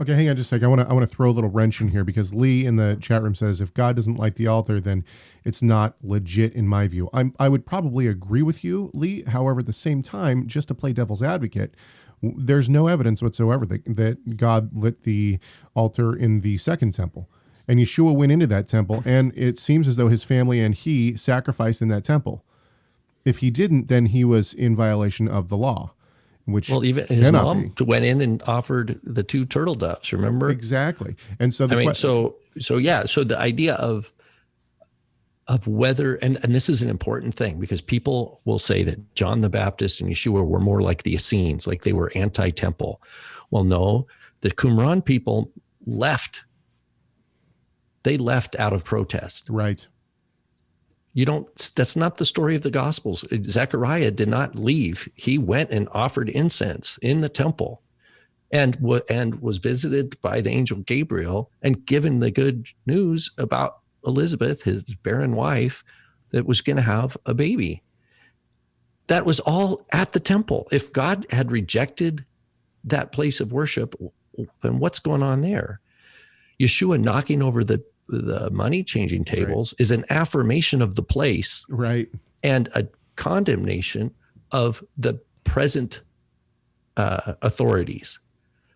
Okay, hang on just a second. I want to throw a little wrench in here because Lee in the chat room says if God doesn't like the altar, then it's not legit in my view. I would probably agree with you, Lee. However, at the same time, just to play devil's advocate, there's no evidence whatsoever that God lit the altar in the second temple. And Yeshua went into that temple, and it seems as though his family and he sacrificed in that temple. If he didn't, then he was in violation of the law, which Well, even his cannot mom be. went in and offered the 2 turtle doves. Remember? Exactly. And so So yeah. So the idea of whether, and this is an important thing because people will say that John the Baptist and Yeshua were more like the Essenes, like they were anti-temple. Well, no, the Qumran people left. They left out of protest. right. That's not the story of the Gospels. Zechariah did not leave. He went and offered incense in the temple and was visited by the angel Gabriel and given the good news about Elizabeth, his barren wife, that was going to have a baby. That was all at the temple. If God had rejected that place of worship, then what's going on there? Yeshua knocking over the money changing tables is an affirmation of the place, Right. and a condemnation of the present authorities.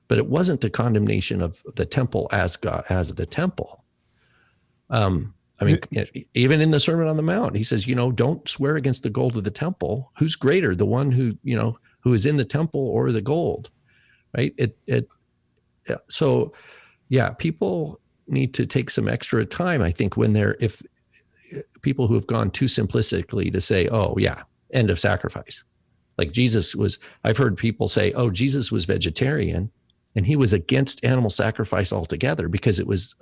But it wasn't a condemnation of the temple as God, as the temple. I mean, even in the Sermon on the Mount, he says, don't swear against the gold of the temple. Who's greater, the one who is in the temple or the gold, right? So yeah, people need to take some extra time, I think, if people who have gone too simplistically to say, oh yeah, end of sacrifice. Like I've heard people say, oh, Jesus was vegetarian and he was against animal sacrifice altogether because it was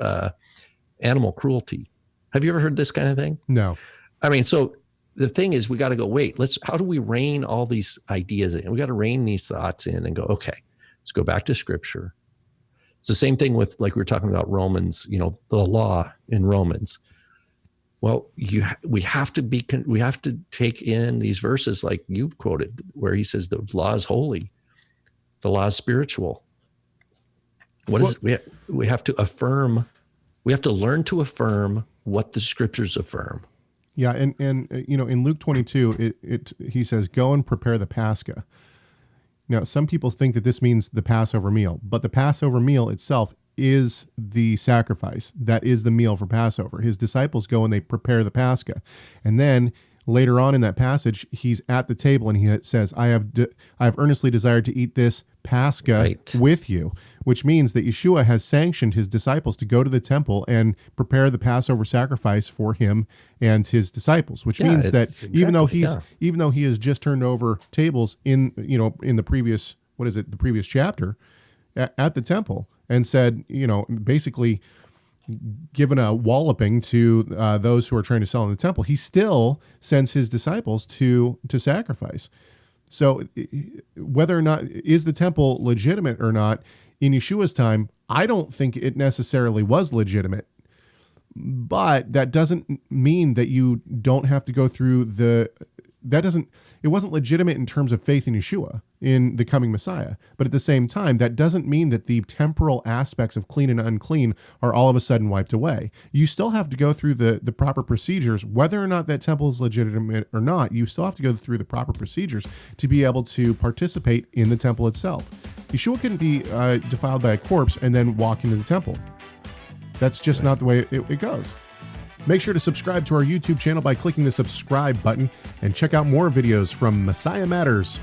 animal cruelty. Have you ever heard this kind of thing? No. I mean, so the thing is, we got to go, how do we rein all these ideas in? We got to rein these thoughts in and go, okay, let's go back to scripture. It's the same thing with, like we were talking about Romans, the law in Romans. Well, we have to take in these verses like you've quoted, where he says the law is holy, the law is spiritual. We have to affirm, we have to learn to affirm what the scriptures affirm. Yeah, and in Luke 22, he says, "Go and prepare the Pascha." Now, some people think that this means the Passover meal, but the Passover meal itself is the sacrifice. That is the meal for Passover. His disciples go and they prepare the Pascha. And then later on in that passage, he's at the table and he says, I have earnestly desired to eat this Pascha with you, which means that Yeshua has sanctioned his disciples to go to the temple and prepare the Passover sacrifice for him and his disciples, which means that even though he has just turned over tables in the previous chapter at the temple and said, basically given a walloping to those who are trying to sell in the temple, he still sends his disciples to sacrifice. So whether or not is the temple legitimate or not in Yeshua's time, I don't think it necessarily was legitimate, but that doesn't mean that you don't have to go through it wasn't legitimate in terms of faith in Yeshua, in the coming Messiah. But at the same time, that doesn't mean that the temporal aspects of clean and unclean are all of a sudden wiped away. You still have to go through the proper procedures, whether or not that temple is legitimate or not. You still have to go through the proper procedures to be able to participate in the temple itself. Yeshua couldn't be defiled by a corpse and then walk into the temple. That's just not the way it goes. Make sure to subscribe to our YouTube channel by clicking the subscribe button and check out more videos from Messiah Matters.